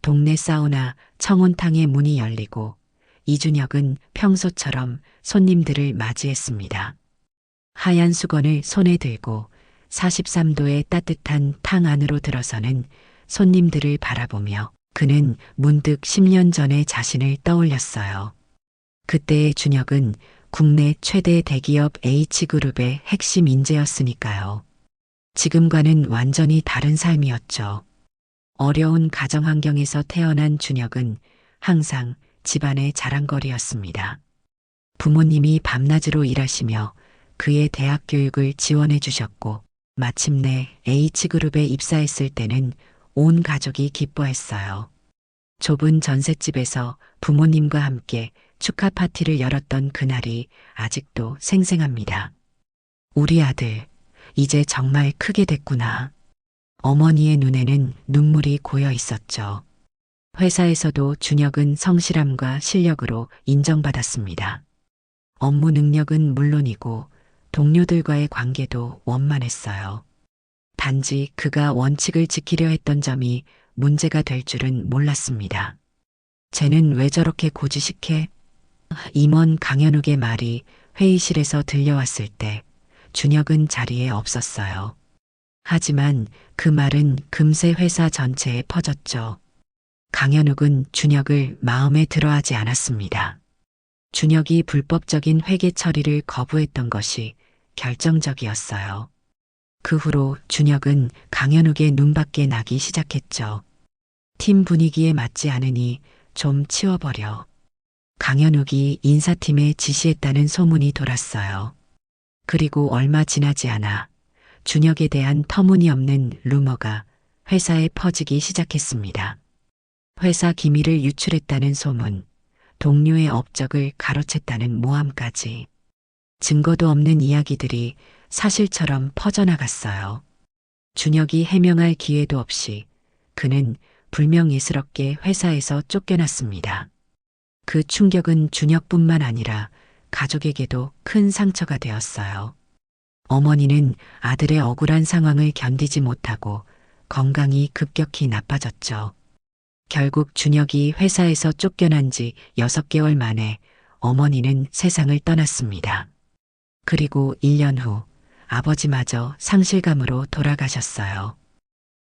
동네 사우나 청온탕의 문이 열리고 이준혁은 평소처럼 손님들을 맞이했습니다. 하얀 수건을 손에 들고 43도의 따뜻한 탕 안으로 들어서는 손님들을 바라보며 그는 문득 10년 전의 자신을 떠올렸어요. 그때의 준혁은 국내 최대 대기업 H그룹의 핵심 인재였으니까요. 지금과는 완전히 다른 삶이었죠. 어려운 가정 환경에서 태어난 준혁은 항상 집안의 자랑거리였습니다. 부모님이 밤낮으로 일하시며 그의 대학 교육을 지원해 주셨고 마침내 H그룹에 입사했을 때는 온 가족이 기뻐했어요. 좁은 전셋집에서 부모님과 함께 축하 파티를 열었던 그날이 아직도 생생합니다. 우리 아들, 이제 정말 크게 됐구나. 어머니의 눈에는 눈물이 고여 있었죠. 회사에서도 준혁은 성실함과 실력으로 인정받았습니다. 업무 능력은 물론이고 동료들과의 관계도 원만했어요. 단지 그가 원칙을 지키려 했던 점이 문제가 될 줄은 몰랐습니다. 쟤는 왜 저렇게 고지식해? 임원 강현욱의 말이 회의실에서 들려왔을 때 준혁은 자리에 없었어요. 하지만 그 말은 금세 회사 전체에 퍼졌죠. 강현욱은 준혁을 마음에 들어하지 않았습니다. 준혁이 불법적인 회계 처리를 거부했던 것이 결정적이었어요. 그 후로 준혁은 강현욱의 눈밖에 나기 시작했죠. 팀 분위기에 맞지 않으니 좀 치워버려. 강현욱이 인사팀에 지시했다는 소문이 돌았어요. 그리고 얼마 지나지 않아 준혁에 대한 터무니없는 루머가 회사에 퍼지기 시작했습니다. 회사 기밀을 유출했다는 소문, 동료의 업적을 가로챘다는 모함까지. 증거도 없는 이야기들이 사실처럼 퍼져나갔어요. 준혁이 해명할 기회도 없이 그는 불명예스럽게 회사에서 쫓겨났습니다. 그 충격은 준혁뿐만 아니라 가족에게도 큰 상처가 되었어요. 어머니는 아들의 억울한 상황을 견디지 못하고 건강이 급격히 나빠졌죠. 결국 준혁이 회사에서 쫓겨난 지 6개월 만에 어머니는 세상을 떠났습니다. 그리고 1년 후 아버지마저 상실감으로 돌아가셨어요.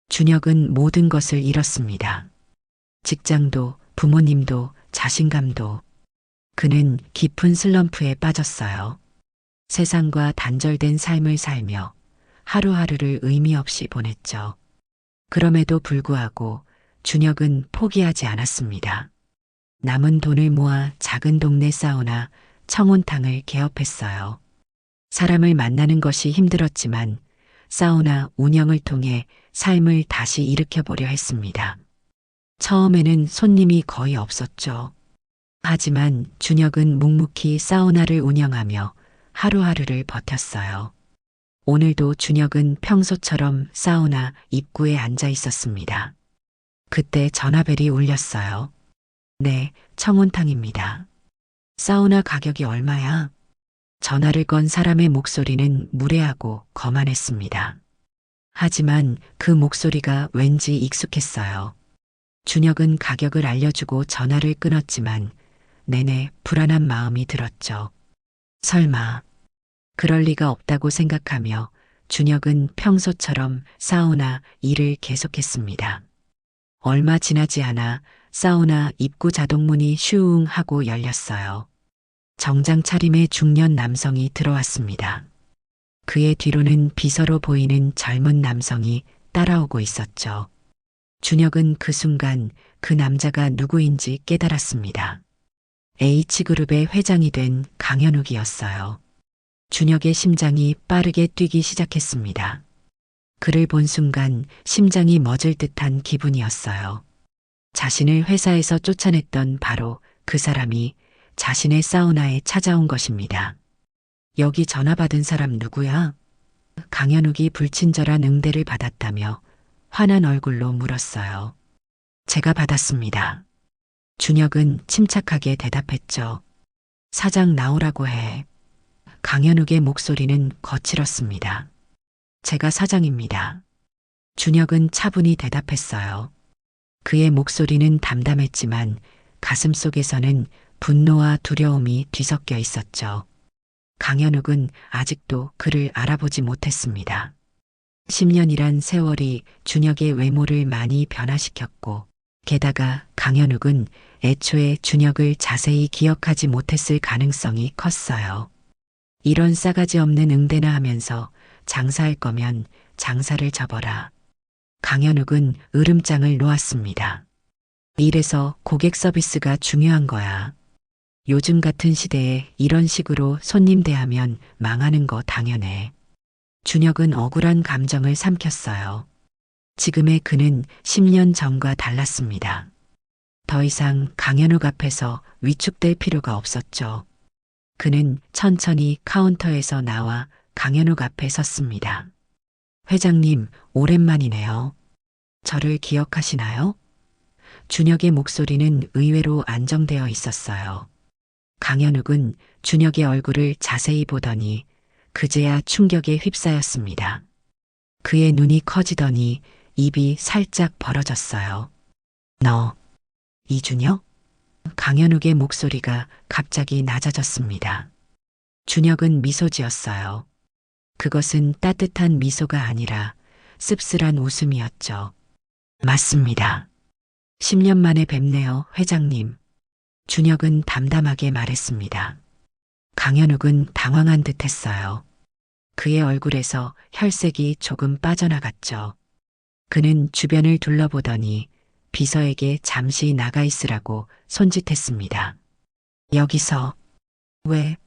준혁은 모든 것을 잃었습니다. 직장도, 부모님도, 자신감도. 그는 깊은 슬럼프에 빠졌어요. 세상과 단절된 삶을 살며 하루하루를 의미 없이 보냈죠. 그럼에도 불구하고 준혁은 포기하지 않았습니다. 남은 돈을 모아 작은 동네 사우나 청온탕을 개업했어요. 사람을 만나는 것이 힘들었지만 사우나 운영을 통해 삶을 다시 일으켜보려 했습니다. 처음에는 손님이 거의 없었죠. 하지만 준혁은 묵묵히 사우나를 운영하며 하루하루를 버텼어요. 오늘도 준혁은 평소처럼 사우나 입구에 앉아 있었습니다. 그때 전화벨이 울렸어요. 네, 청온탕입니다. 사우나 가격이 얼마야? 전화를 건 사람의 목소리는 무례하고 거만했습니다. 하지만 그 목소리가 왠지 익숙했어요. 준혁은 가격을 알려주고 전화를 끊었지만 내내 불안한 마음이 들었죠. 설마 그럴 리가 없다고 생각하며 준혁은 평소처럼 사우나 일을 계속했습니다. 얼마 지나지 않아 사우나 입구 자동문이 슈웅 하고 열렸어요. 정장 차림의 중년 남성이 들어왔습니다. 그의 뒤로는 비서로 보이는 젊은 남성이 따라오고 있었죠. 준혁은 그 순간 그 남자가 누구인지 깨달았습니다. H그룹의 회장이 된 강현욱이었어요. 준혁의 심장이 빠르게 뛰기 시작했습니다. 그를 본 순간 심장이 멎을 듯한 기분이었어요. 자신을 회사에서 쫓아냈던 바로 그 사람이 자신의 사우나에 찾아온 것입니다. 여기 전화 받은 사람 누구야? 강현욱이 불친절한 응대를 받았다며 화난 얼굴로 물었어요. 제가 받았습니다. 준혁은 침착하게 대답했죠. 사장 나오라고 해. 강현욱의 목소리는 거칠었습니다. 제가 사장입니다. 준혁은 차분히 대답했어요. 그의 목소리는 담담했지만 가슴속에서는 분노와 두려움이 뒤섞여 있었죠. 강현욱은 아직도 그를 알아보지 못했습니다. 10년이란 세월이 준혁의 외모를 많이 변화시켰고, 게다가 강현욱은 애초에 준혁을 자세히 기억하지 못했을 가능성이 컸어요. 이런 싸가지 없는 응대나 하면서 장사할 거면 장사를 접어라. 강현욱은 으름장을 놓았습니다. 이래서 고객 서비스가 중요한 거야. 요즘 같은 시대에 이런 식으로 손님 대하면 망하는 거 당연해. 준혁은 억울한 감정을 삼켰어요. 지금의 그는 10년 전과 달랐습니다. 더 이상 강현욱 앞에서 위축될 필요가 없었죠. 그는 천천히 카운터에서 나와 강현욱 앞에 섰습니다. 회장님, 오랜만이네요. 저를 기억하시나요? 준혁의 목소리는 의외로 안정되어 있었어요. 강현욱은 준혁의 얼굴을 자세히 보더니 그제야 충격에 휩싸였습니다. 그의 눈이 커지더니 입이 살짝 벌어졌어요. 너, 이준혁? 강현욱의 목소리가 갑자기 낮아졌습니다. 준혁은 미소 지었어요. 그것은 따뜻한 미소가 아니라 씁쓸한 웃음이었죠. 맞습니다. 10년 만에 뵙네요, 회장님. 준혁은 담담하게 말했습니다. 강현욱은 당황한 듯 했어요. 그의 얼굴에서 혈색이 조금 빠져나갔죠. 그는 주변을 둘러보더니 비서에게 잠시 나가 있으라고 손짓했습니다. 여기서 왜?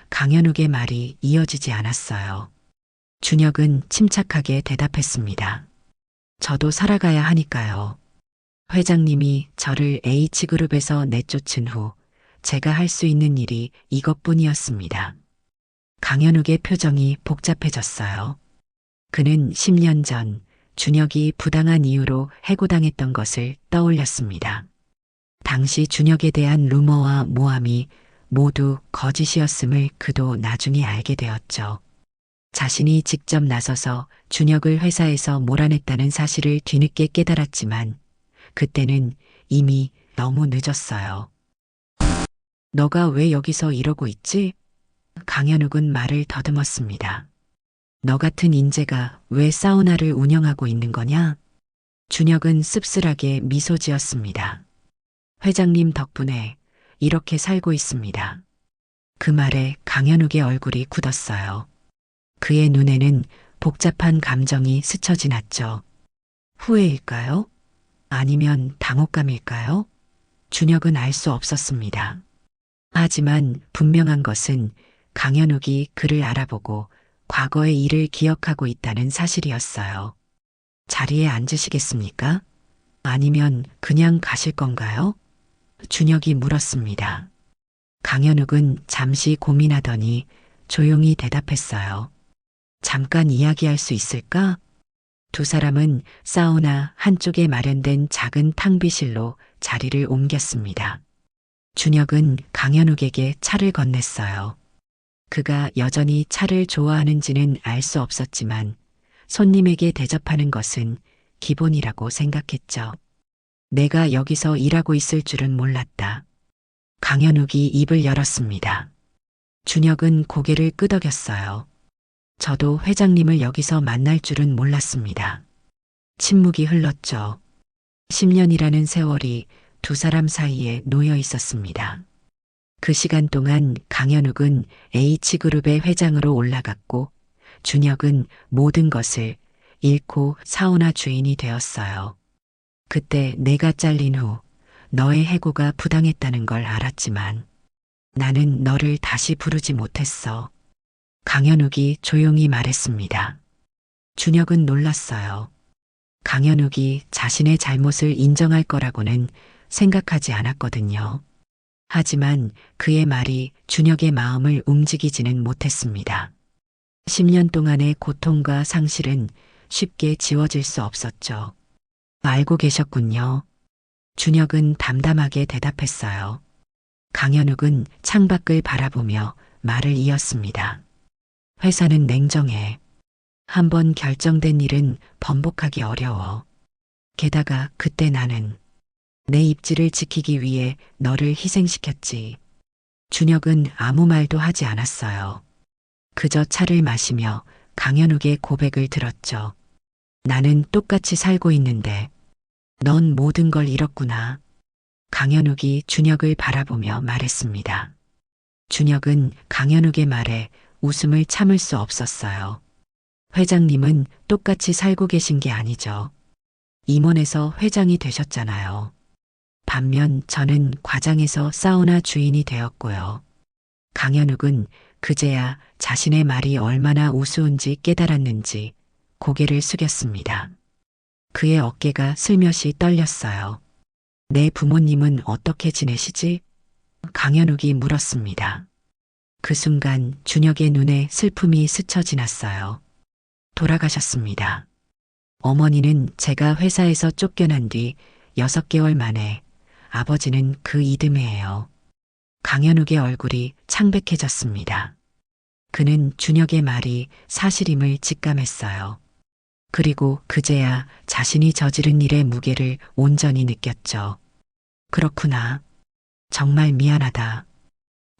강현욱의 말이 이어지지 않았어요. 준혁은 침착하게 대답했습니다. 저도 살아가야 하니까요. 회장님이 저를 H그룹에서 내쫓은 후 제가 할 수 있는 일이 이것뿐이었습니다. 강현욱의 표정이 복잡해졌어요. 그는 10년 전 준혁이 부당한 이유로 해고당했던 것을 떠올렸습니다. 당시 준혁에 대한 루머와 모함이 모두 거짓이었음을 그도 나중에 알게 되었죠. 자신이 직접 나서서 준혁을 회사에서 몰아냈다는 사실을 뒤늦게 깨달았지만 그때는 이미 너무 늦었어요. 너가 왜 여기서 이러고 있지? 강현욱은 말을 더듬었습니다. 너 같은 인재가 왜 사우나를 운영하고 있는 거냐? 준혁은 씁쓸하게 미소 지었습니다. 회장님 덕분에 이렇게 살고 있습니다. 그 말에 강현욱의 얼굴이 굳었어요. 그의 눈에는 복잡한 감정이 스쳐 지났죠. 후회일까요? 아니면 당혹감일까요? 준혁은 알 수 없었습니다. 하지만 분명한 것은 강현욱이 그를 알아보고 과거의 일을 기억하고 있다는 사실이었어요. 자리에 앉으시겠습니까? 아니면 그냥 가실 건가요? 준혁이 물었습니다. 강현욱은 잠시 고민하더니 조용히 대답했어요. 잠깐 이야기할 수 있을까? 두 사람은 사우나 한쪽에 마련된 작은 탕비실로 자리를 옮겼습니다. 준혁은 강현욱에게 차를 건넸어요. 그가 여전히 차를 좋아하는지는 알 수 없었지만 손님에게 대접하는 것은 기본이라고 생각했죠. 내가 여기서 일하고 있을 줄은 몰랐다. 강현욱이 입을 열었습니다. 준혁은 고개를 끄덕였어요. 저도 회장님을 여기서 만날 줄은 몰랐습니다. 침묵이 흘렀죠. 10년이라는 세월이 두 사람 사이에 놓여 있었습니다. 그 시간 동안 강현욱은 H그룹의 회장으로 올라갔고 준혁은 모든 것을 잃고 사우나 주인이 되었어요. 그때 내가 잘린 후 너의 해고가 부당했다는 걸 알았지만 나는 너를 다시 부르지 못했어. 강현욱이 조용히 말했습니다. 준혁은 놀랐어요. 강현욱이 자신의 잘못을 인정할 거라고는 생각하지 않았거든요. 하지만 그의 말이 준혁의 마음을 움직이지는 못했습니다. 10년 동안의 고통과 상실은 쉽게 지워질 수 없었죠. 알고 계셨군요. 준혁은 담담하게 대답했어요. 강현욱은 창밖을 바라보며 말을 이었습니다. 회사는 냉정해. 한번 결정된 일은 번복하기 어려워. 게다가 그때 나는 내 입지를 지키기 위해 너를 희생시켰지. 준혁은 아무 말도 하지 않았어요. 그저 차를 마시며 강현욱의 고백을 들었죠. 나는 똑같이 살고 있는데 넌 모든 걸 잃었구나. 강현욱이 준혁을 바라보며 말했습니다. 준혁은 강현욱의 말에 웃음을 참을 수 없었어요. 회장님은 똑같이 살고 계신 게 아니죠. 임원에서 회장이 되셨잖아요. 반면 저는 과장에서 사우나 주인이 되었고요. 강현욱은 그제야 자신의 말이 얼마나 우스운지 깨달았는지 고개를 숙였습니다. 그의 어깨가 슬며시 떨렸어요. 내 부모님은 어떻게 지내시지? 강현욱이 물었습니다. 그 순간 준혁의 눈에 슬픔이 스쳐 지났어요. 돌아가셨습니다. 어머니는 제가 회사에서 쫓겨난 뒤 6개월 만에, 아버지는 그 이듬해예요. 강현욱의 얼굴이 창백해졌습니다. 그는 준혁의 말이 사실임을 직감했어요. 그리고 그제야 자신이 저지른 일의 무게를 온전히 느꼈죠. 그렇구나. 정말 미안하다.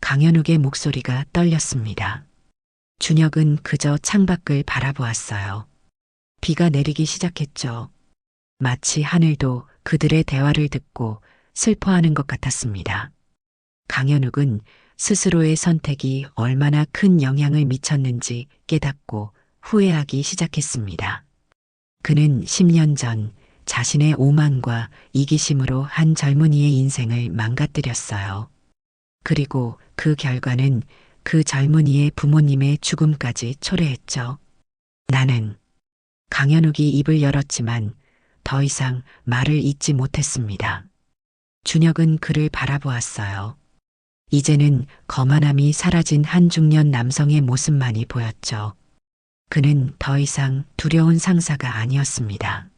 강현욱의 목소리가 떨렸습니다. 준혁은 그저 창밖을 바라보았어요. 비가 내리기 시작했죠. 마치 하늘도 그들의 대화를 듣고 슬퍼하는 것 같았습니다. 강현욱은 스스로의 선택이 얼마나 큰 영향을 미쳤는지 깨닫고 후회하기 시작했습니다. 그는 10년 전 자신의 오만과 이기심으로 한 젊은이의 인생을 망가뜨렸어요. 그리고 그 결과는 그 젊은이의 부모님의 죽음까지 초래했죠. 나는 강현욱이 입을 열었지만 더 이상 말을 잇지 못했습니다. 준혁은 그를 바라보았어요. 이제는 거만함이 사라진 한 중년 남성의 모습만이 보였죠. 그는 더 이상 두려운 상사가 아니었습니다.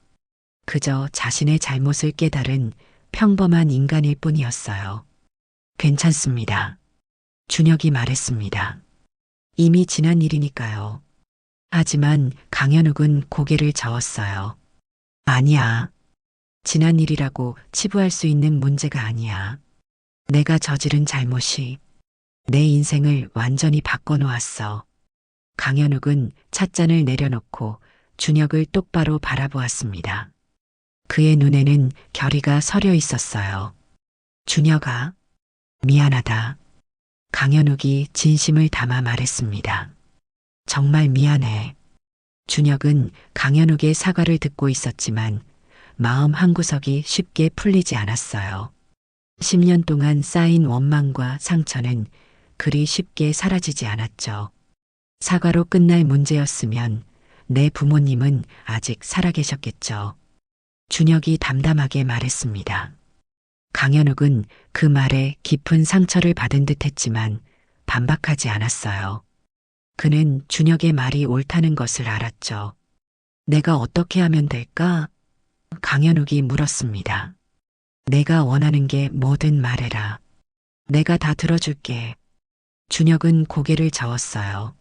그저 자신의 잘못을 깨달은 평범한 인간일 뿐이었어요. 괜찮습니다. 준혁이 말했습니다. 이미 지난 일이니까요. 하지만 강현욱은 고개를 저었어요. 아니야. 지난 일이라고 치부할 수 있는 문제가 아니야. 내가 저지른 잘못이 내 인생을 완전히 바꿔놓았어. 강현욱은 찻잔을 내려놓고 준혁을 똑바로 바라보았습니다. 그의 눈에는 결의가 서려 있었어요. 준혁아, 미안하다. 강현욱이 진심을 담아 말했습니다. 정말 미안해. 준혁은 강현욱의 사과를 듣고 있었지만 마음 한구석이 쉽게 풀리지 않았어요. 10년 동안 쌓인 원망과 상처는 그리 쉽게 사라지지 않았죠. 사과로 끝날 문제였으면 내 부모님은 아직 살아계셨겠죠. 준혁이 담담하게 말했습니다. 강현욱은 그 말에 깊은 상처를 받은 듯 했지만 반박하지 않았어요. 그는 준혁의 말이 옳다는 것을 알았죠. 내가 어떻게 하면 될까? 강현욱이 물었습니다. 내가 원하는 게 뭐든 말해라. 내가 다 들어줄게. 준혁은 고개를 저었어요.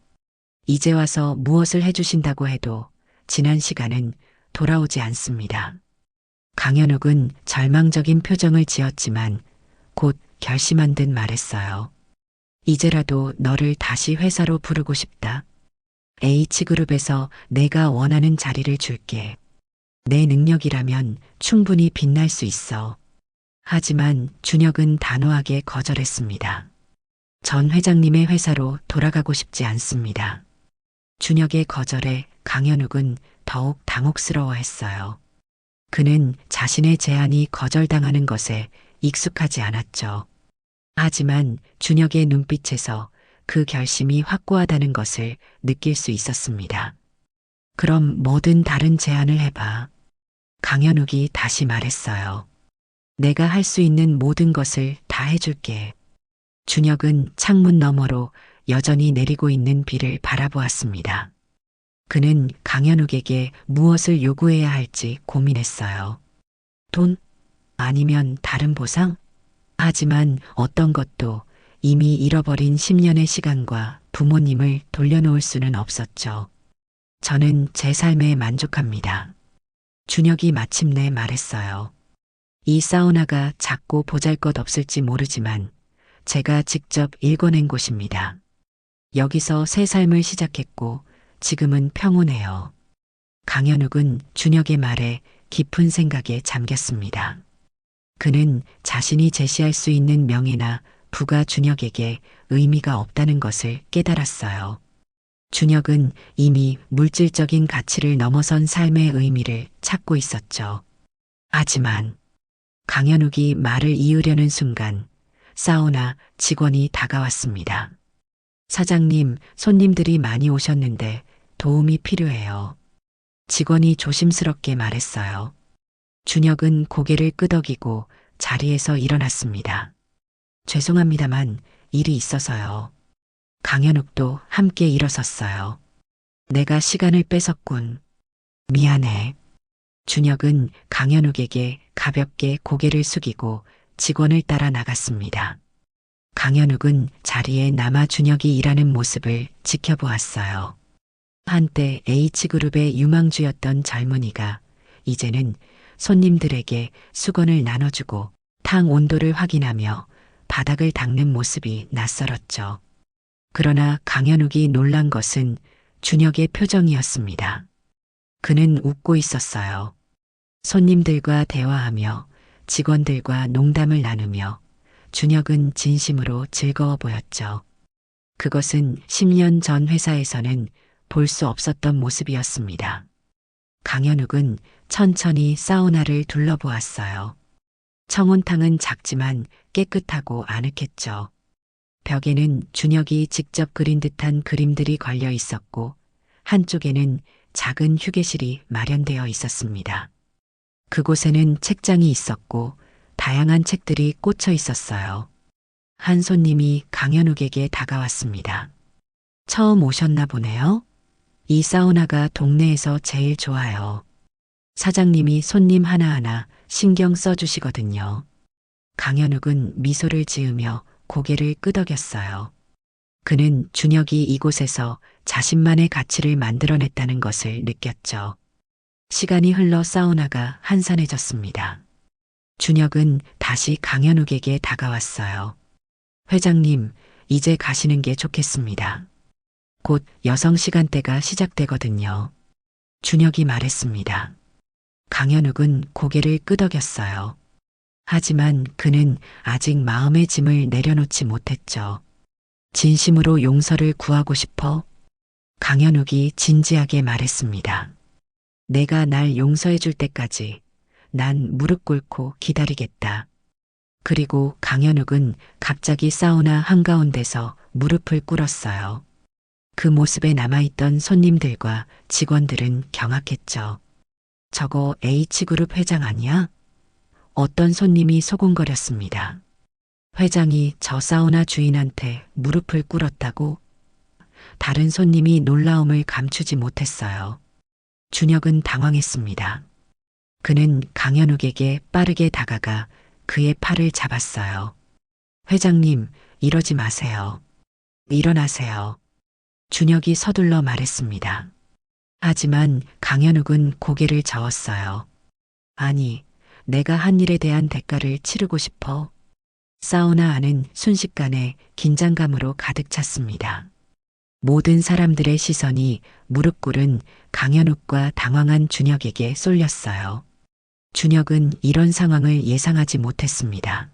이제 와서 무엇을 해주신다고 해도 지난 시간은 돌아오지 않습니다. 강현욱은 절망적인 표정을 지었지만 곧 결심한 듯 말했어요. 이제라도 너를 다시 회사로 부르고 싶다. H그룹에서 내가 원하는 자리를 줄게. 내 능력이라면 충분히 빛날 수 있어. 하지만 준혁은 단호하게 거절했습니다. 전 회장님의 회사로 돌아가고 싶지 않습니다. 준혁의 거절에 강현욱은 더욱 당혹스러워했어요. 그는 자신의 제안이 거절당하는 것에 익숙하지 않았죠. 하지만 준혁의 눈빛에서 그 결심이 확고하다는 것을 느낄 수 있었습니다. 그럼 뭐든 다른 제안을 해봐. 강현욱이 다시 말했어요. 내가 할 수 있는 모든 것을 다 해줄게. 준혁은 창문 너머로 여전히 내리고 있는 비를 바라보았습니다. 그는 강현욱에게 무엇을 요구해야 할지 고민했어요. 돈? 아니면 다른 보상? 하지만 어떤 것도 이미 잃어버린 10년의 시간과 부모님을 돌려놓을 수는 없었죠. 저는 제 삶에 만족합니다. 준혁이 마침내 말했어요. 이 사우나가 작고 보잘것없을지 모르지만 제가 직접 일궈낸 곳입니다. 여기서 새 삶을 시작했고 지금은 평온해요. 강현욱은 준혁의 말에 깊은 생각에 잠겼습니다. 그는 자신이 제시할 수 있는 명예나 부가 준혁에게 의미가 없다는 것을 깨달았어요. 준혁은 이미 물질적인 가치를 넘어선 삶의 의미를 찾고 있었죠. 하지만 강현욱이 말을 이으려는 순간 사우나 직원이 다가왔습니다. 사장님, 손님들이 많이 오셨는데 도움이 필요해요. 직원이 조심스럽게 말했어요. 준혁은 고개를 끄덕이고 자리에서 일어났습니다. 죄송합니다만 일이 있어서요. 강현욱도 함께 일어섰어요. 내가 시간을 뺏었군. 미안해. 준혁은 강현욱에게 가볍게 고개를 숙이고 직원을 따라 나갔습니다. 강현욱은 자리에 남아 준혁이 일하는 모습을 지켜보았어요. 한때 H그룹의 유망주였던 젊은이가 이제는 손님들에게 수건을 나눠주고 탕 온도를 확인하며 바닥을 닦는 모습이 낯설었죠. 그러나 강현욱이 놀란 것은 준혁의 표정이었습니다. 그는 웃고 있었어요. 손님들과 대화하며 직원들과 농담을 나누며 준혁은 진심으로 즐거워 보였죠. 그것은 10년 전 회사에서는 볼 수 없었던 모습이었습니다. 강현욱은 천천히 사우나를 둘러보았어요. 청온탕은 작지만 깨끗하고 아늑했죠. 벽에는 준혁이 직접 그린 듯한 그림들이 걸려 있었고 한쪽에는 작은 휴게실이 마련되어 있었습니다. 그곳에는 책장이 있었고 다양한 책들이 꽂혀 있었어요. 한 손님이 강현욱에게 다가왔습니다. 처음 오셨나 보네요. 이 사우나가 동네에서 제일 좋아요. 사장님이 손님 하나하나 신경 써주시거든요. 강현욱은 미소를 지으며 고개를 끄덕였어요. 그는 준혁이 이곳에서 자신만의 가치를 만들어냈다는 것을 느꼈죠. 시간이 흘러 사우나가 한산해졌습니다. 준혁은 다시 강현욱에게 다가왔어요. 회장님, 이제 가시는 게 좋겠습니다. 곧 여성 시간대가 시작되거든요. 준혁이 말했습니다. 강현욱은 고개를 끄덕였어요. 하지만 그는 아직 마음의 짐을 내려놓지 못했죠. 진심으로 용서를 구하고 싶어? 강현욱이 진지하게 말했습니다. 내가 날 용서해 줄 때까지 난 무릎 꿇고 기다리겠다. 그리고 강현욱은 갑자기 사우나 한가운데서 무릎을 꿇었어요. 그 모습에 남아있던 손님들과 직원들은 경악했죠. 저거 H그룹 회장 아니야? 어떤 손님이 소곤거렸습니다. 회장이 저 사우나 주인한테 무릎을 꿇었다고? 다른 손님이 놀라움을 감추지 못했어요. 준혁은 당황했습니다. 그는 강현욱에게 빠르게 다가가 그의 팔을 잡았어요. 회장님, 이러지 마세요. 일어나세요. 준혁이 서둘러 말했습니다. 하지만 강현욱은 고개를 저었어요. 아니, 내가 한 일에 대한 대가를 치르고 싶어. 사우나 안은 순식간에 긴장감으로 가득 찼습니다. 모든 사람들의 시선이 무릎 꿇은 강현욱과 당황한 준혁에게 쏠렸어요. 준혁은 이런 상황을 예상하지 못했습니다.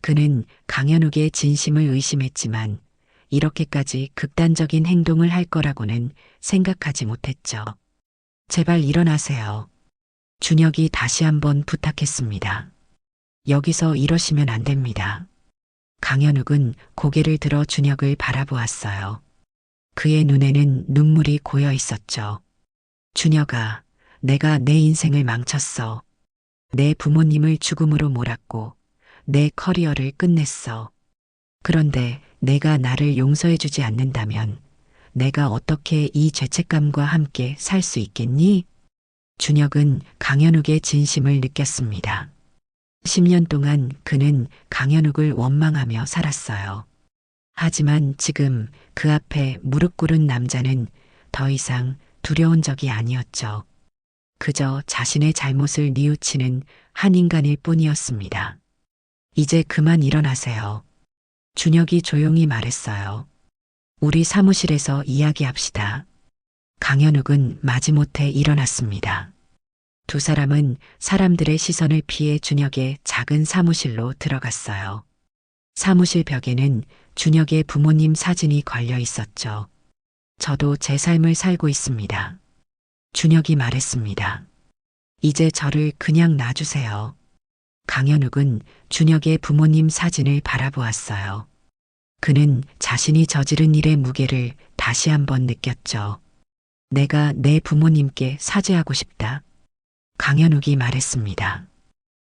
그는 강현욱의 진심을 의심했지만 이렇게까지 극단적인 행동을 할 거라고는 생각하지 못했죠. 제발 일어나세요. 준혁이 다시 한번 부탁했습니다. 여기서 이러시면 안 됩니다. 강현욱은 고개를 들어 준혁을 바라보았어요. 그의 눈에는 눈물이 고여 있었죠. 준혁아, 내가 내 인생을 망쳤어. 내 부모님을 죽음으로 몰았고 내 커리어를 끝냈어. 그런데 내가 나를 용서해주지 않는다면 내가 어떻게 이 죄책감과 함께 살 수 있겠니? 준혁은 강현욱의 진심을 느꼈습니다. 10년 동안 그는 강현욱을 원망하며 살았어요. 하지만 지금 그 앞에 무릎 꿇은 남자는 더 이상 두려운 적이 아니었죠. 그저 자신의 잘못을 뉘우치는 한 인간일 뿐이었습니다. 이제 그만 일어나세요. 준혁이 조용히 말했어요. 우리 사무실에서 이야기합시다. 강현욱은 마지못해 일어났습니다. 두 사람은 사람들의 시선을 피해 준혁의 작은 사무실로 들어갔어요. 사무실 벽에는 준혁의 부모님 사진이 걸려 있었죠. 저도 제 삶을 살고 있습니다. 준혁이 말했습니다. 이제 저를 그냥 놔주세요. 강현욱은 준혁의 부모님 사진을 바라보았어요. 그는 자신이 저지른 일의 무게를 다시 한번 느꼈죠. 내가 내 부모님께 사죄하고 싶다. 강현욱이 말했습니다.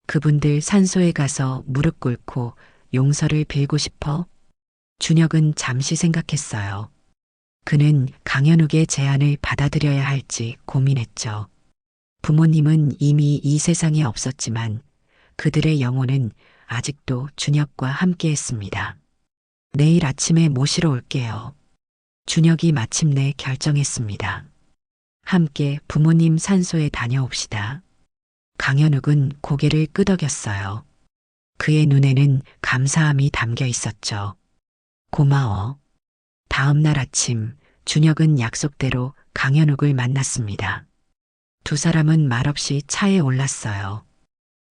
그분들 산소에 가서 무릎 꿇고 용서를 빌고 싶어? 준혁은 잠시 생각했어요. 그는 강현욱의 제안을 받아들여야 할지 고민했죠. 부모님은 이미 이 세상에 없었지만 그들의 영혼은 아직도 준혁과 함께했습니다. 내일 아침에 모시러 올게요. 준혁이 마침내 결정했습니다. 함께 부모님 산소에 다녀옵시다. 강현욱은 고개를 끄덕였어요. 그의 눈에는 감사함이 담겨 있었죠. 고마워. 다음 날 아침 준혁은 약속대로 강현욱을 만났습니다. 두 사람은 말없이 차에 올랐어요.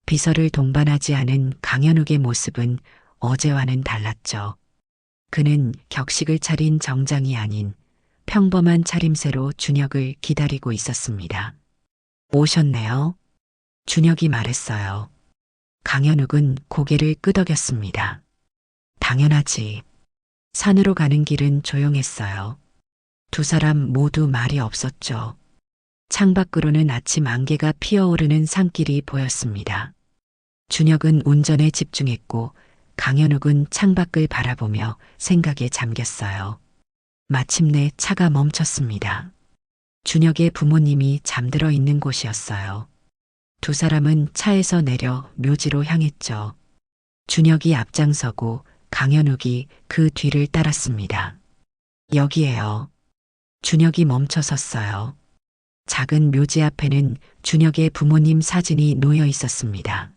비서를 동반하지 않은 강현욱의 모습은 어제와는 달랐죠. 그는 격식을 차린 정장이 아닌 평범한 차림새로 준혁을 기다리고 있었습니다. 오셨네요. 준혁이 말했어요. 강현욱은 고개를 끄덕였습니다. 당연하지. 산으로 가는 길은 조용했어요. 두 사람 모두 말이 없었죠. 창밖으로는 아침 안개가 피어오르는 산길이 보였습니다. 준혁은 운전에 집중했고 강현욱은 창밖을 바라보며 생각에 잠겼어요. 마침내 차가 멈췄습니다. 준혁의 부모님이 잠들어 있는 곳이었어요. 두 사람은 차에서 내려 묘지로 향했죠. 준혁이 앞장서고 강현욱이 그 뒤를 따랐습니다. 여기에요. 준혁이 멈춰 섰어요. 작은 묘지 앞에는 준혁의 부모님 사진이 놓여 있었습니다.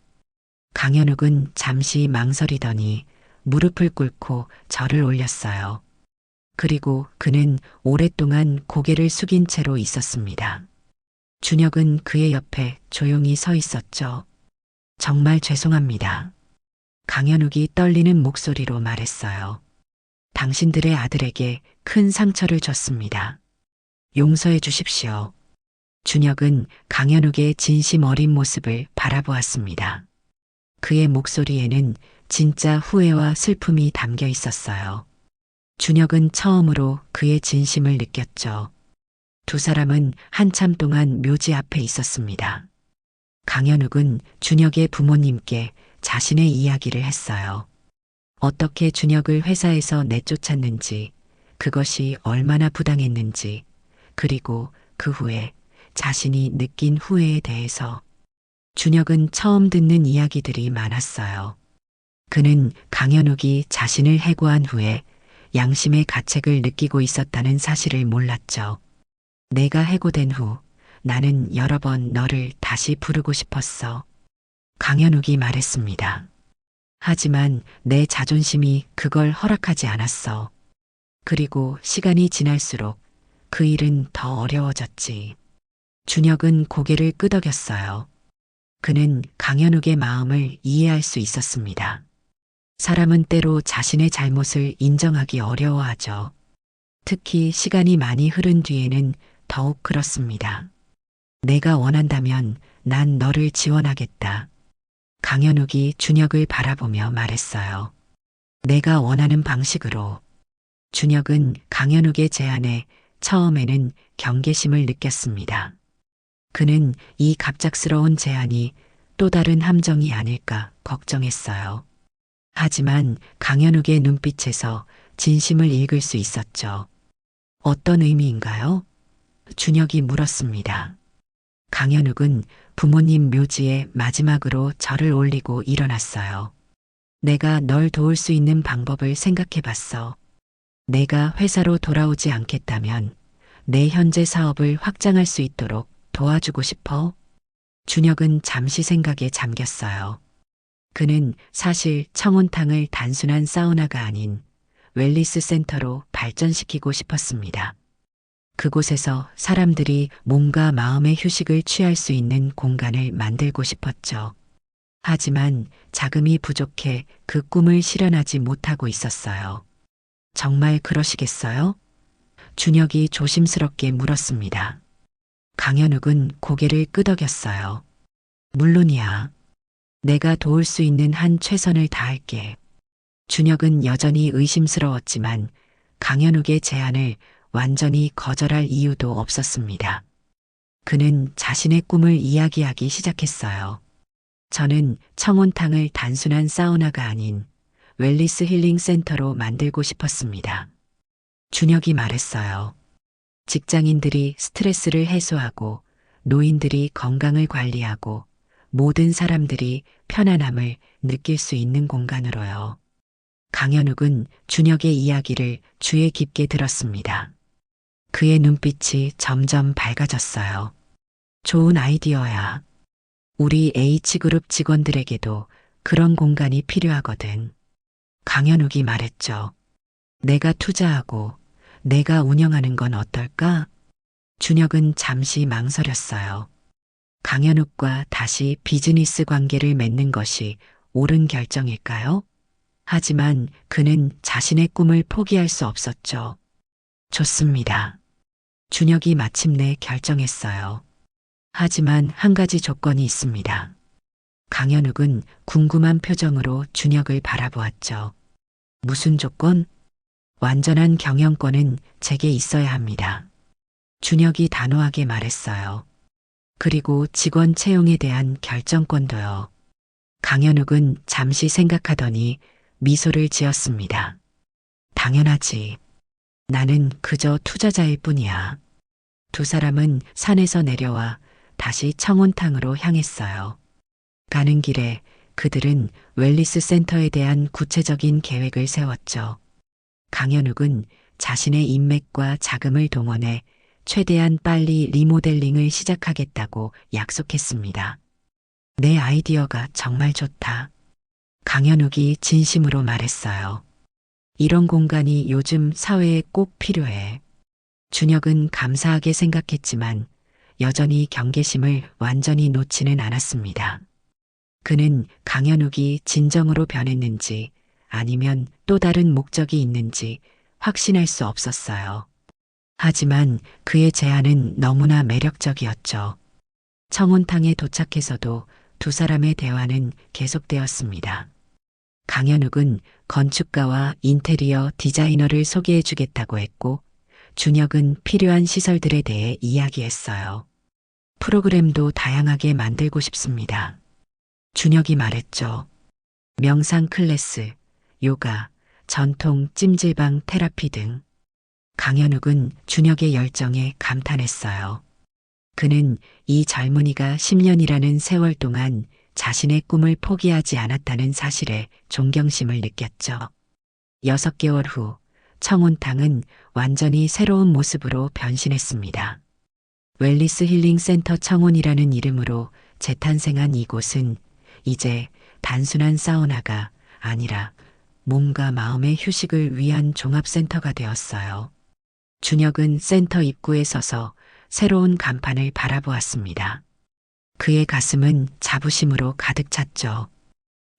강현욱은 잠시 망설이더니 무릎을 꿇고 절을 올렸어요. 그리고 그는 오랫동안 고개를 숙인 채로 있었습니다. 준혁은 그의 옆에 조용히 서 있었죠. 정말 죄송합니다. 강현욱이 떨리는 목소리로 말했어요. 당신들의 아들에게 큰 상처를 줬습니다. 용서해 주십시오. 준혁은 강현욱의 진심 어린 모습을 바라보았습니다. 그의 목소리에는 진짜 후회와 슬픔이 담겨 있었어요. 준혁은 처음으로 그의 진심을 느꼈죠. 두 사람은 한참 동안 묘지 앞에 있었습니다. 강현욱은 준혁의 부모님께 자신의 이야기를 했어요. 어떻게 준혁을 회사에서 내쫓았는지, 그것이 얼마나 부당했는지, 그리고 그 후에 자신이 느낀 후회에 대해서. 준혁은 처음 듣는 이야기들이 많았어요. 그는 강현욱이 자신을 해고한 후에 양심의 가책을 느끼고 있었다는 사실을 몰랐죠. 내가 해고된 후 나는 여러 번 너를 다시 부르고 싶었어. 강현욱이 말했습니다. 하지만 내 자존심이 그걸 허락하지 않았어. 그리고 시간이 지날수록 그 일은 더 어려워졌지. 준혁은 고개를 끄덕였어요. 그는 강현욱의 마음을 이해할 수 있었습니다. 사람은 때로 자신의 잘못을 인정하기 어려워하죠. 특히 시간이 많이 흐른 뒤에는 더욱 그렇습니다. 내가 원한다면 난 너를 지원하겠다. 강현욱이 준혁을 바라보며 말했어요. 내가 원하는 방식으로. 준혁은 강현욱의 제안에 처음에는 경계심을 느꼈습니다. 그는 이 갑작스러운 제안이 또 다른 함정이 아닐까 걱정했어요. 하지만 강현욱의 눈빛에서 진심을 읽을 수 있었죠. 어떤 의미인가요? 준혁이 물었습니다. 강현욱은 부모님 묘지에 마지막으로 절을 올리고 일어났어요. 내가 널 도울 수 있는 방법을 생각해 봤어. 내가 회사로 돌아오지 않겠다면 내 현재 사업을 확장할 수 있도록 도와주고 싶어? 준혁은 잠시 생각에 잠겼어요. 그는 사실 청운탕을 단순한 사우나가 아닌 웰니스 센터로 발전시키고 싶었습니다. 그곳에서 사람들이 몸과 마음의 휴식을 취할 수 있는 공간을 만들고 싶었죠. 하지만 자금이 부족해 그 꿈을 실현하지 못하고 있었어요. 정말 그러시겠어요? 준혁이 조심스럽게 물었습니다. 강현욱은 고개를 끄덕였어요. 물론이야. 내가 도울 수 있는 한 최선을 다할게. 준혁은 여전히 의심스러웠지만 강현욱의 제안을 완전히 거절할 이유도 없었습니다. 그는 자신의 꿈을 이야기하기 시작했어요. 저는 청운탕을 단순한 사우나가 아닌 웰니스 힐링 센터로 만들고 싶었습니다. 준혁이 말했어요. 직장인들이 스트레스를 해소하고 노인들이 건강을 관리하고 모든 사람들이 편안함을 느낄 수 있는 공간으로요. 강현욱은 준혁의 이야기를 주의 깊게 들었습니다. 그의 눈빛이 점점 밝아졌어요. 좋은 아이디어야. 우리 H그룹 직원들에게도 그런 공간이 필요하거든. 강현욱이 말했죠. 내가 투자하고 내가 운영하는 건 어떨까? 준혁은 잠시 망설였어요. 강현욱과 다시 비즈니스 관계를 맺는 것이 옳은 결정일까요? 하지만 그는 자신의 꿈을 포기할 수 없었죠. 좋습니다. 준혁이 마침내 결정했어요. 하지만 한 가지 조건이 있습니다. 강현욱은 궁금한 표정으로 준혁을 바라보았죠. 무슨 조건? 완전한 경영권은 제게 있어야 합니다. 준혁이 단호하게 말했어요. 그리고 직원 채용에 대한 결정권도요. 강현욱은 잠시 생각하더니 미소를 지었습니다. 당연하지. 나는 그저 투자자일 뿐이야. 두 사람은 산에서 내려와 다시 청운탕으로 향했어요. 가는 길에 그들은 웰니스 센터에 대한 구체적인 계획을 세웠죠. 강현욱은 자신의 인맥과 자금을 동원해 최대한 빨리 리모델링을 시작하겠다고 약속했습니다. 내 아이디어가 정말 좋다. 강현욱이 진심으로 말했어요. 이런 공간이 요즘 사회에 꼭 필요해. 준혁은 감사하게 생각했지만 여전히 경계심을 완전히 놓지는 않았습니다. 그는 강현욱이 진정으로 변했는지 아니면 또 다른 목적이 있는지 확신할 수 없었어요. 하지만 그의 제안은 너무나 매력적이었죠. 청운탕에 도착해서도 두 사람의 대화는 계속되었습니다. 강현욱은 건축가와 인테리어 디자이너를 소개해 주겠다고 했고, 준혁은 필요한 시설들에 대해 이야기했어요. 프로그램도 다양하게 만들고 싶습니다. 준혁이 말했죠. 명상 클래스, 요가, 전통 찜질방 테라피 등. 강현욱은 준혁의 열정에 감탄했어요. 그는 이 젊은이가 10년이라는 세월 동안 자신의 꿈을 포기하지 않았다는 사실에 존경심을 느꼈죠. 6개월 후 청운탕은 완전히 새로운 모습으로 변신했습니다. 웰니스 힐링 센터 청운이라는 이름으로 재탄생한 이곳은 이제 단순한 사우나가 아니라 몸과 마음의 휴식을 위한 종합센터가 되었어요. 준혁은 센터 입구에 서서 새로운 간판을 바라보았습니다. 그의 가슴은 자부심으로 가득 찼죠.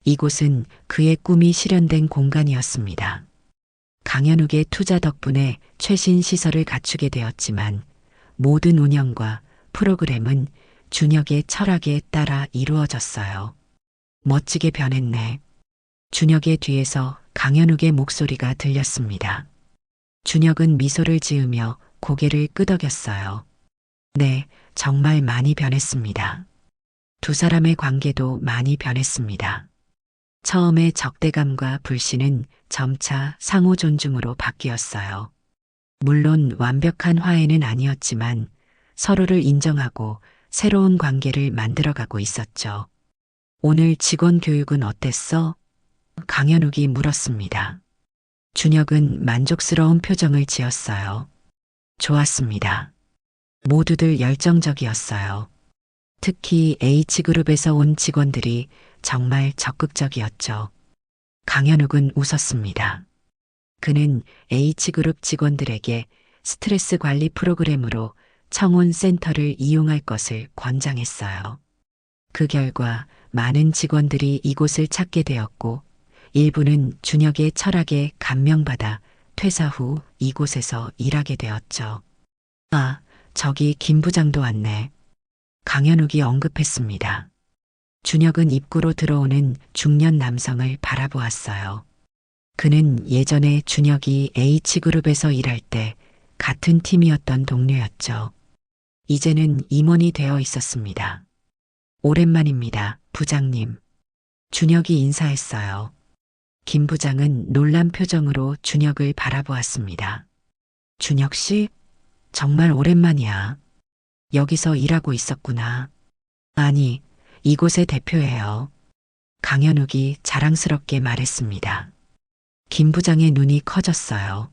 이곳은 그의 꿈이 실현된 공간이었습니다. 강현욱의 투자 덕분에 최신 시설을 갖추게 되었지만 모든 운영과 프로그램은 준혁의 철학에 따라 이루어졌어요. 멋지게 변했네. 준혁의 뒤에서 강현욱의 목소리가 들렸습니다. 준혁은 미소를 지으며 고개를 끄덕였어요. 네, 정말 많이 변했습니다. 두 사람의 관계도 많이 변했습니다. 처음에 적대감과 불신은 점차 상호 존중으로 바뀌었어요. 물론 완벽한 화해는 아니었지만 서로를 인정하고 새로운 관계를 만들어가고 있었죠. 오늘 직원 교육은 어땠어? 강현욱이 물었습니다. 준혁은 만족스러운 표정을 지었어요. 좋았습니다. 모두들 열정적이었어요. 특히 H그룹에서 온 직원들이 정말 적극적이었죠. 강현욱은 웃었습니다. 그는 H그룹 직원들에게 스트레스 관리 프로그램으로 청혼 센터를 이용할 것을 권장했어요. 그 결과 많은 직원들이 이곳을 찾게 되었고 일부는 준혁의 철학에 감명받아 퇴사 후 이곳에서 일하게 되었죠. 아, 저기 김 부장도 왔네. 강현욱이 언급했습니다. 준혁은 입구로 들어오는 중년 남성을 바라보았어요. 그는 예전에 준혁이 H그룹에서 일할 때 같은 팀이었던 동료였죠. 이제는 임원이 되어 있었습니다. 오랜만입니다, 부장님. 준혁이 인사했어요. 김 부장은 놀란 표정으로 준혁을 바라보았습니다. 준혁 씨? 정말 오랜만이야. 여기서 일하고 있었구나. 아니, 이곳의 대표예요. 강현욱이 자랑스럽게 말했습니다. 김 부장의 눈이 커졌어요.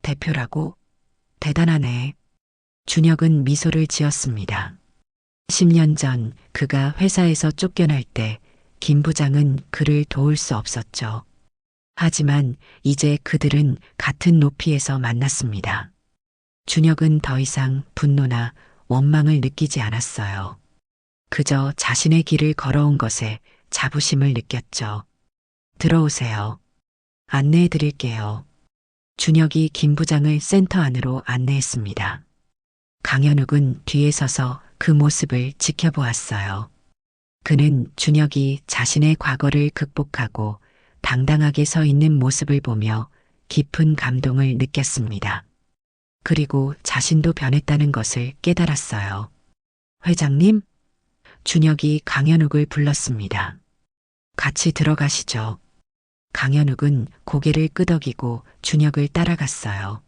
대표라고? 대단하네. 준혁은 미소를 지었습니다. 10년 전 그가 회사에서 쫓겨날 때 김 부장은 그를 도울 수 없었죠. 하지만 이제 그들은 같은 높이에서 만났습니다. 준혁은 더 이상 분노나 원망을 느끼지 않았어요. 그저 자신의 길을 걸어온 것에 자부심을 느꼈죠. 들어오세요. 안내해 드릴게요. 준혁이 김 부장을 센터 안으로 안내했습니다. 강현욱은 뒤에 서서 그 모습을 지켜보았어요. 그는 준혁이 자신의 과거를 극복하고 당당하게 서 있는 모습을 보며 깊은 감동을 느꼈습니다. 그리고 자신도 변했다는 것을 깨달았어요. 회장님? 준혁이 강현욱을 불렀습니다. 같이 들어가시죠. 강현욱은 고개를 끄덕이고 준혁을 따라갔어요.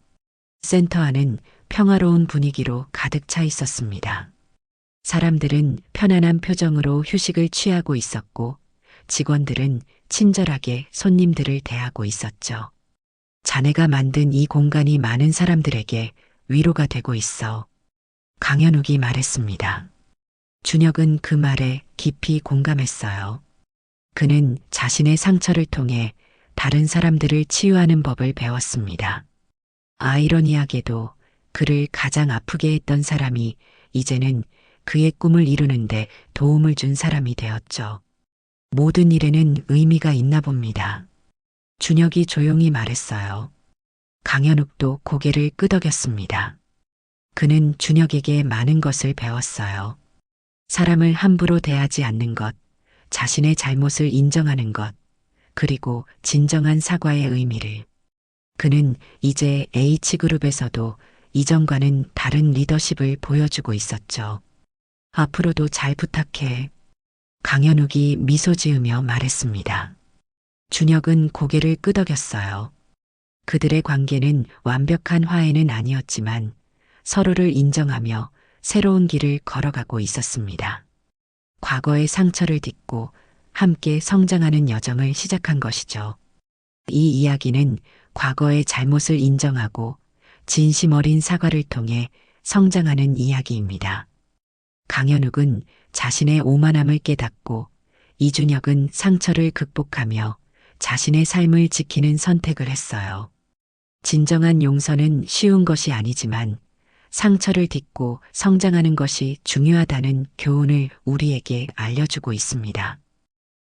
센터 안은 평화로운 분위기로 가득 차 있었습니다. 사람들은 편안한 표정으로 휴식을 취하고 있었고 직원들은 친절하게 손님들을 대하고 있었죠. 자네가 만든 이 공간이 많은 사람들에게 위로가 되고 있어. 강현욱이 말했습니다. 준혁은 그 말에 깊이 공감했어요. 그는 자신의 상처를 통해 다른 사람들을 치유하는 법을 배웠습니다. 아이러니하게도 그를 가장 아프게 했던 사람이 이제는 그의 꿈을 이루는데 도움을 준 사람이 되었죠. 모든 일에는 의미가 있나 봅니다. 준혁이 조용히 말했어요. 강현욱도 고개를 끄덕였습니다. 그는 준혁에게 많은 것을 배웠어요. 사람을 함부로 대하지 않는 것, 자신의 잘못을 인정하는 것, 그리고 진정한 사과의 의미를. 그는 이제 H그룹에서도 이전과는 다른 리더십을 보여주고 있었죠. 앞으로도 잘 부탁해. 강현욱이 미소 지으며 말했습니다. 준혁은 고개를 끄덕였어요. 그들의 관계는 완벽한 화해는 아니었지만 서로를 인정하며 새로운 길을 걸어가고 있었습니다. 과거의 상처를 딛고 함께 성장하는 여정을 시작한 것이죠. 이 이야기는 과거의 잘못을 인정하고 진심 어린 사과를 통해 성장하는 이야기입니다. 강현욱은 자신의 오만함을 깨닫고 이준혁은 상처를 극복하며 자신의 삶을 지키는 선택을 했어요. 진정한 용서는 쉬운 것이 아니지만 상처를 딛고 성장하는 것이 중요하다는 교훈을 우리에게 알려주고 있습니다.